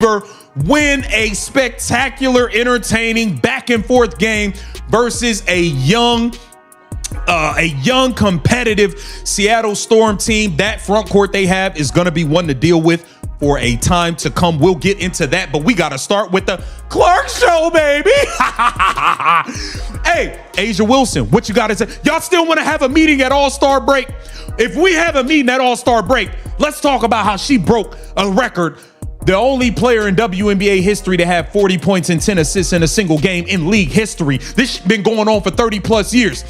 win a spectacular, entertaining, back-and-forth game versus a young, competitive Seattle Storm team. That front court they have is going to be one to deal with for a time to come. We'll get into that, but we got to start with the Clark Show, baby. Hey, Asia Wilson, what you got to say? Y'all still want to have a meeting at All-Star break? If we have a meeting at All-Star break, let's talk about how she broke a record. The only player in WNBA history to have 40 points and 10 assists in a single game in league history. This been going on for 30 plus years.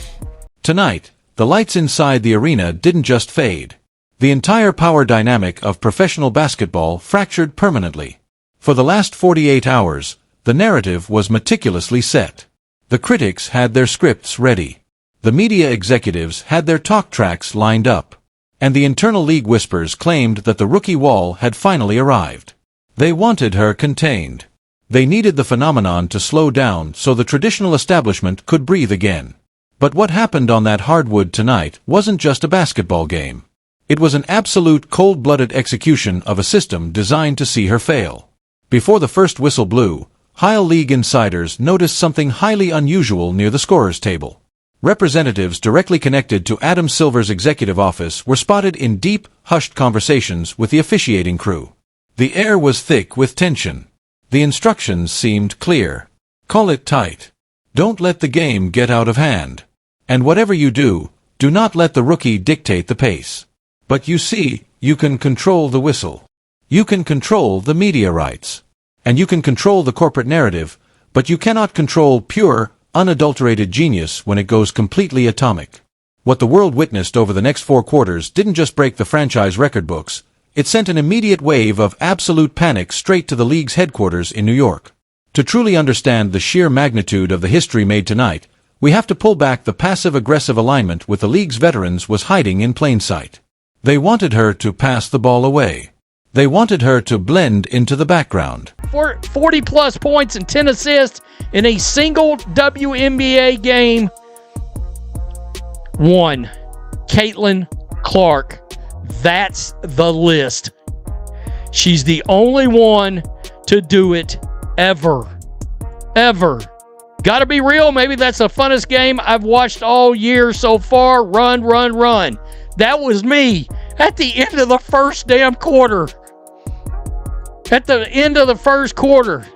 Tonight, the lights inside the arena didn't just fade. The entire power dynamic of professional basketball fractured permanently. For the last 48 hours, the narrative was meticulously set. The critics had their scripts ready. The media executives had their talk tracks lined up. And the internal league whispers claimed that the rookie wall had finally arrived. They wanted her contained. They needed the phenomenon to slow down so the traditional establishment could breathe again. But what happened on that hardwood tonight wasn't just a basketball game. It was an absolute cold-blooded execution of a system designed to see her fail. Before the first whistle blew, Heil League insiders noticed something highly unusual near the scorer's table. Representatives directly connected to Adam Silver's executive office were spotted in deep, hushed conversations with the officiating crew. The air was thick with tension. The instructions seemed clear. Call it tight. Don't let the game get out of hand. And whatever you do, do not let the rookie dictate the pace. But you see, you can control the whistle. You can control the media rights. And you can control the corporate narrative, but you cannot control pure, unadulterated genius when it goes completely atomic. What the world witnessed over the next 4 quarters didn't just break the franchise record books. It sent an immediate wave of absolute panic straight to the league's headquarters in New York. To truly understand the sheer magnitude of the history made tonight, we have to pull back the passive-aggressive alignment with the league's veterans was hiding in plain sight. They wanted her to pass the ball away. They wanted her to blend into the background. 40-plus points and 10 assists in a single WNBA game. 1. Caitlin Clark. That's the list. She's the only one to do it ever. Ever. Gotta be real. Maybe that's the funnest game I've watched all year so far. Run, run, run. That was me at the end of the first damn quarter. At the end of the first quarter.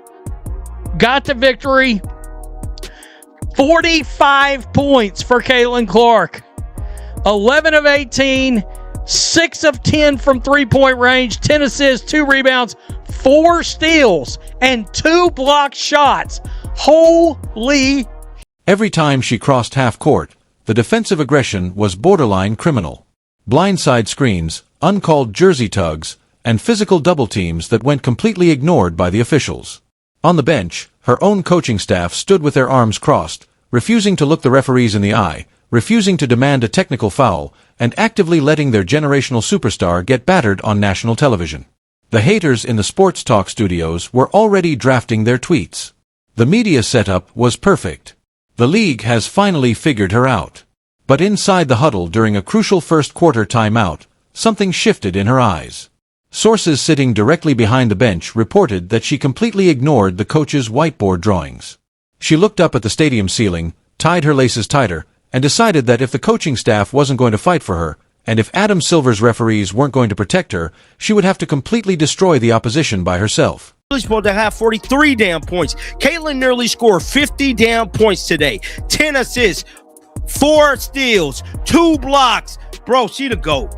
Got the victory. 45 points for Caitlin Clark. 11 of 18. 6 of 10 from three-point range, 10 assists, 2 rebounds, 4 steals, and 2 blocked shots. Holy! Every time she crossed half court, the defensive aggression was borderline criminal. Blindside screens, uncalled jersey tugs, and physical double teams that went completely ignored by the officials. On the bench, her own coaching staff stood with their arms crossed, refusing to look the referees in the eye, refusing to demand a technical foul, and actively letting their generational superstar get battered on national television. The haters in the sports talk studios were already drafting their tweets. The media setup was perfect. The league has finally figured her out. But inside the huddle during a crucial first quarter timeout, something shifted in her eyes. Sources sitting directly behind the bench reported that she completely ignored the coach's whiteboard drawings. She looked up at the stadium ceiling, tied her laces tighter, and decided that if the coaching staff wasn't going to fight for her, and if Adam Silver's referees weren't going to protect her, she would have to completely destroy the opposition by herself. She's supposed to have 43 damn points. Caitlin nearly scored 50 damn points today. 10 assists, 4 steals, 2 blocks. Bro, she the GOAT.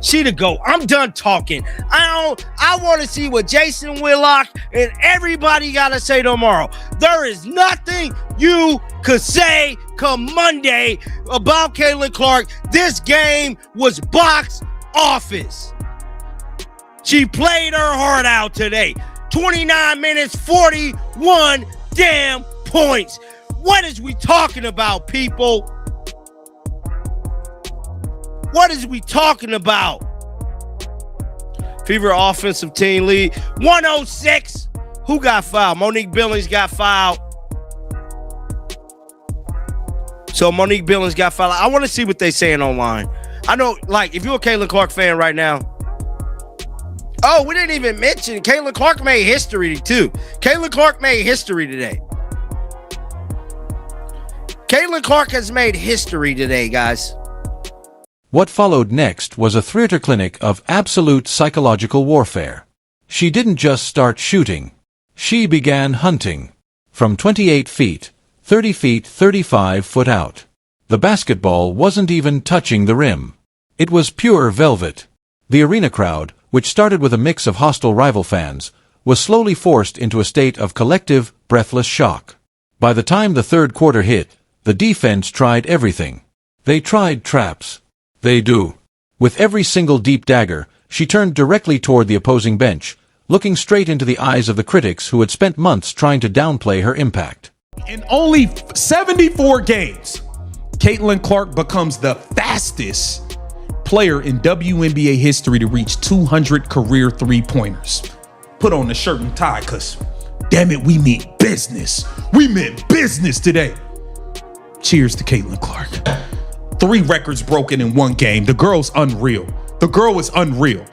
She the GOAT. I'm done talking. I want to see what Jason Whitlock and everybody got to say tomorrow. There is nothing you could say come Monday about Caitlin Clark. This game was box office. She played her heart out today. 29 minutes, 41 damn points. What is we talking about, people? What is we talking about? Fever offensive team lead. 106. Who got fouled? Monique Billings got fouled. So Monique Billings got fouled. I want to see what they saying online. I know, like, if you're a Caitlin Clark fan right now, Oh, we didn't even mention Caitlin Clark made history too. Caitlin Clark made history today. Caitlin Clark has made history today, guys. What followed next was a theater clinic of absolute psychological warfare. She didn't just start shooting. She began hunting. From 28 feet, 30 feet, 35 foot out. The basketball wasn't even touching the rim. It was pure velvet. The arena crowd, which started with a mix of hostile rival fans, was slowly forced into a state of collective, breathless shock. By the time the third quarter hit, the defense tried everything. They tried traps. They do. With every single deep dagger, she turned directly toward the opposing bench, looking straight into the eyes of the critics who had spent months trying to downplay her impact. In only 74 games, Caitlin Clark becomes the fastest player in WNBA history to reach 200 career three-pointers. Put on the shirt and tie, because damn it, we mean business. We meant business today. Cheers to Caitlin Clark. 3 records broken in 1 game. The girl's unreal. The girl is unreal.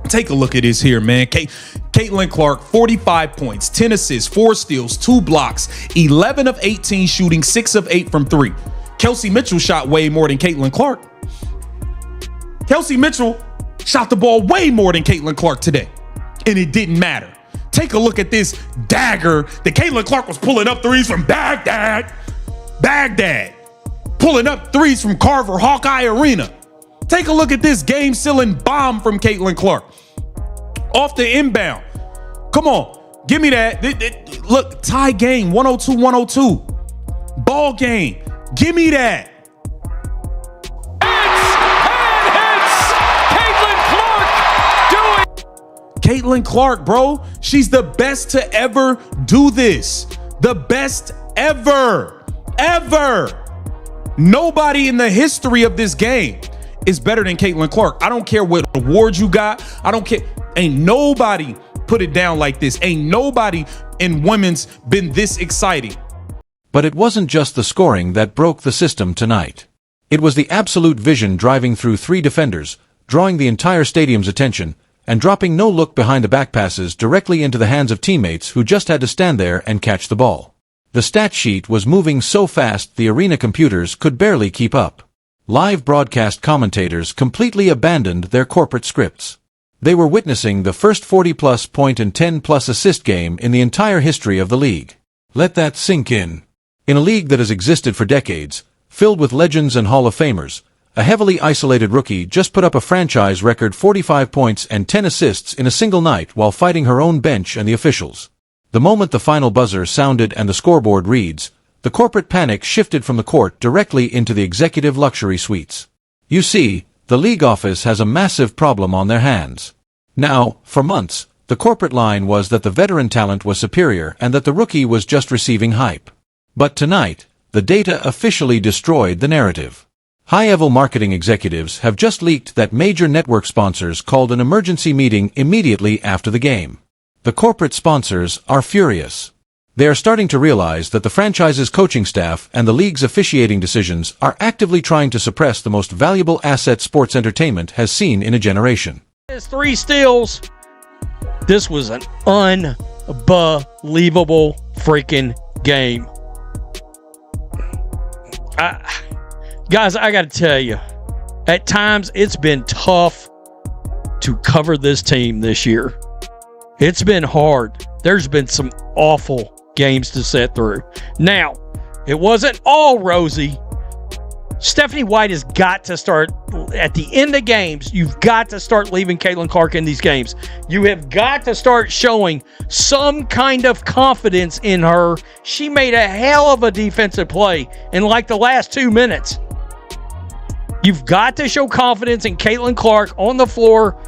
Take a look at this here, man. Caitlin Clark, 45 points, 10 assists, 4 steals, 2 blocks, 11 of 18 shooting, 6 of 8 from 3. Kelsey Mitchell shot way more than Caitlin Clark. Kelsey Mitchell shot the ball way more than Caitlin Clark today, and it didn't matter. Take a look at this dagger that Caitlin Clark was pulling up threes from Baghdad. Pulling up threes from Carver Hawkeye Arena. Take a look at this game-sealing bomb from Caitlin Clark. Off the inbound. Come on, give me that. Look, tie game, 102-102. Ball game, give me that. Caitlin Clark, bro. She's the best to ever do this. The best ever. Nobody in the history of this game is better than Caitlin Clark. I don't care what awards you got. I don't care. Ain't nobody put it down like this. Ain't nobody in women's been this exciting. But it wasn't just the scoring that broke the system tonight. It was the absolute vision driving through 3 defenders, drawing the entire stadium's attention, and dropping no look behind the back passes directly into the hands of teammates who just had to stand there and catch the ball. The stat sheet was moving so fast the arena computers could barely keep up. Live broadcast commentators completely abandoned their corporate scripts. They were witnessing the first 40-plus point and 10-plus assist game in the entire history of the league. Let that sink in. In a league that has existed for decades, filled with legends and Hall of Famers, a heavily isolated rookie just put up a franchise record 45 points and 10 assists in a single night while fighting her own bench and the officials. The moment the final buzzer sounded and the scoreboard reads, the corporate panic shifted from the court directly into the executive luxury suites. You see, the league office has a massive problem on their hands. Now, for months, the corporate line was that the veteran talent was superior and that the rookie was just receiving hype. But tonight, the data officially destroyed the narrative. High-level marketing executives have just leaked that major network sponsors called an emergency meeting immediately after the game. The corporate sponsors are furious. They are starting to realize that the franchise's coaching staff and the league's officiating decisions are actively trying to suppress the most valuable asset sports entertainment has seen in a generation. 3 steals. This was an unbelievable freaking game. Guys, I got to tell you, at times it's been tough to cover this team this year. It's been hard. There's been some awful games to sit through. Now, it wasn't all rosy. Stephanie White has got to start, at the end of games, you've got to start leaving Caitlin Clark in these games. You have got to start showing some kind of confidence in her. She made a hell of a defensive play in like the last 2 minutes. You've got to show confidence in Caitlin Clark on the floor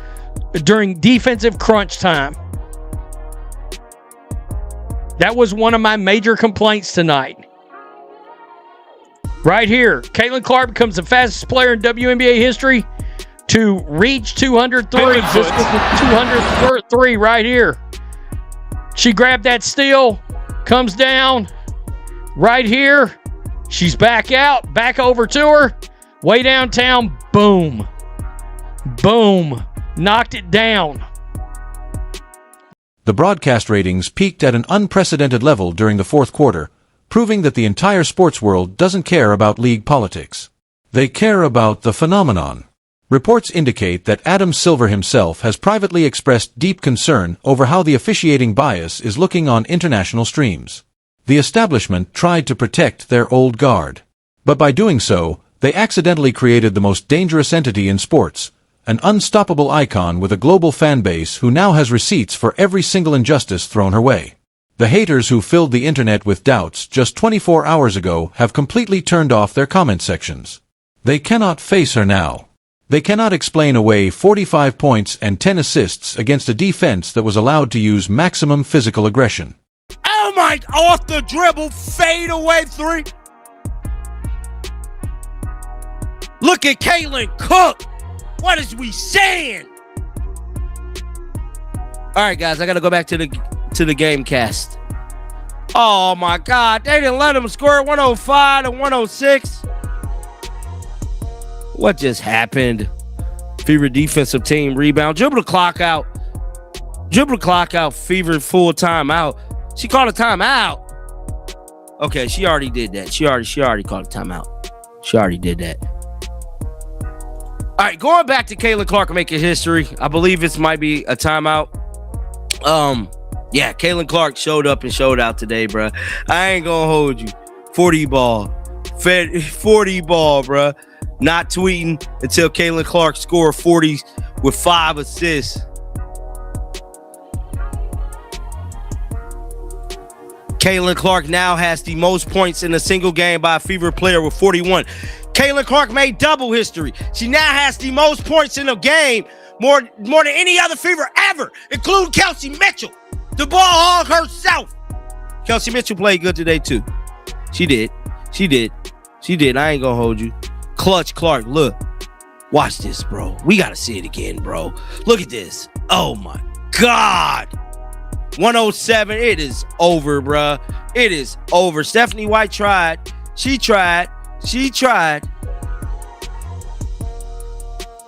during defensive crunch time. That was one of my major complaints tonight. Right here, Caitlin Clark becomes the fastest player in WNBA history to reach 203. This was the 203 right here. She grabbed that steal, comes down right here. She's back out, back over to her. Way downtown, boom. Boom. Knocked it down. The broadcast ratings peaked at an unprecedented level during the fourth quarter, proving that the entire sports world doesn't care about league politics. They care about the phenomenon. Reports indicate that Adam Silver himself has privately expressed deep concern over how the officiating bias is looking on international streams. The establishment tried to protect their old guard. But by doing so, they accidentally created the most dangerous entity in sports, an unstoppable icon with a global fan base who now has receipts for every single injustice thrown her way. The haters who filled the internet with doubts just 24 hours ago have completely turned off their comment sections. They cannot face her now. They cannot explain away 45 points and 10 assists against a defense that was allowed to use maximum physical aggression. Oh my, off the dribble, fade away three. Look at Caitlin Cook. What is we saying? All right, guys, I got to go back to the game cast. Oh my God, they didn't let him score 105 to 106. What just happened? Fever defensive team rebound. Dribble the clock out. Fever full timeout. She called a timeout. Okay, she already did that. She already called a timeout. She already did that. All right, going back to Caitlin Clark making history. I believe this might be a timeout. Yeah, Caitlin Clark showed up and showed out today, bro. I ain't gonna hold you. 40 ball, 40 ball, bro. Not tweeting until Caitlin Clark scored 40 with 5 assists. Caitlin Clark now has the most points in a single game by a Fever player with 41. Caitlin Clark made double history. She now has the most points in a game, more than any other Fever ever, including Kelsey Mitchell, the ball hog herself. Kelsey Mitchell played good today too. She did. I ain't gonna hold you. Clutch Clark, look. Watch this, bro. We gotta see it again, bro. Look at this. Oh my God. 107. It is over, bruh. It is over. Stephanie White tried. She tried.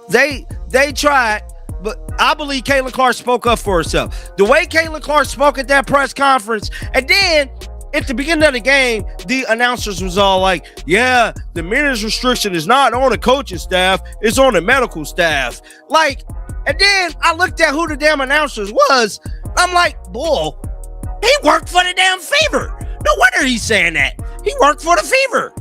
They tried, but I believe Caitlin Clark spoke up for herself. The way Caitlin Clark spoke at that press conference, and then at the beginning of the game, the announcers was all like, yeah, the minutes restriction is not on the coaching staff, it's on the medical staff. Like, and then I looked at who the damn announcers was. I'm like, bull, he worked for the damn Fever. No wonder he's saying that. He worked for the Fever.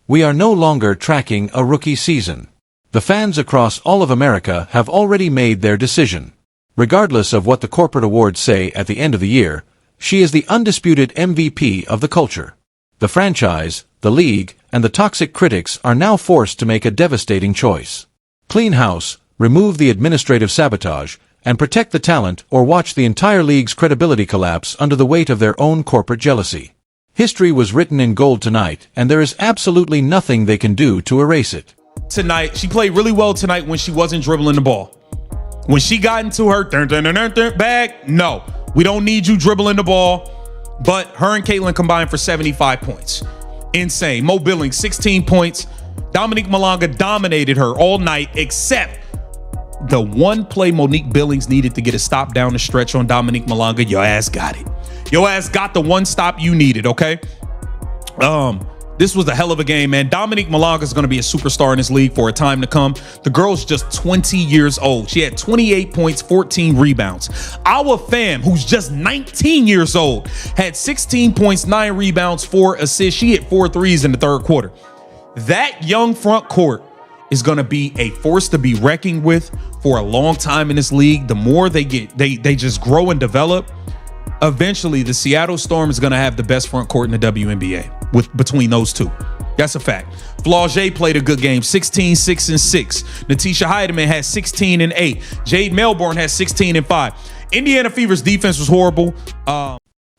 We are no longer tracking a rookie season. The fans across all of America have already made their decision. Regardless of what the corporate awards say at the end of the year, she is the undisputed MVP of the culture. The franchise, the league, and the toxic critics are now forced to make a devastating choice. Clean house, remove the administrative sabotage, and protect the talent or watch the entire league's credibility collapse under the weight of their own corporate jealousy. History was written in gold tonight, and there is absolutely nothing they can do to erase it. Tonight, she played really well tonight when she wasn't dribbling the ball. When she got into her bag, no, we don't need you dribbling the ball. But her and Caitlin combined for 75 points. Insane. Mo Billings, 16 points. Dominique Malonga dominated her all night, except the one play Monique Billings needed to get a stop down the stretch on Dominique Malonga. Your ass got it. Your ass got the one stop you needed, okay? This was a hell of a game, man. Dominique Malonga is going to be a superstar in this league for a time to come. The girl's just 20 years old. She had 28 points, 14 rebounds. Our fam, who's just 19 years old, had 16 points, 9 rebounds, 4 assists. She hit 4 threes in the third quarter. That young front court is going to be a force to be reckoned with for a long time in this league. The more they just grow and develop. Eventually, the Seattle Storm is going to have the best front court in the WNBA between those two. That's a fact. Flaugier played a good game, 16, 6, and 6. Natisha Heidemann had 16 and 8. Jade Melbourne has 16 and 5. Indiana Fever's defense was horrible.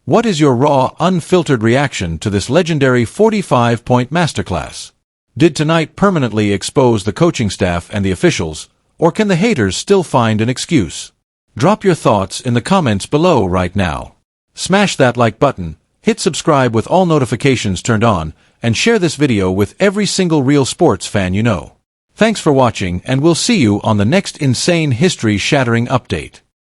What is your raw, unfiltered reaction to this legendary 45-point masterclass? Did tonight permanently expose the coaching staff and the officials, or can the haters still find an excuse? Drop your thoughts in the comments below right now. Smash that like button, hit subscribe with all notifications turned on, and share this video with every single real sports fan you know. Thanks for watching, and we'll see you on the next insane history-shattering update.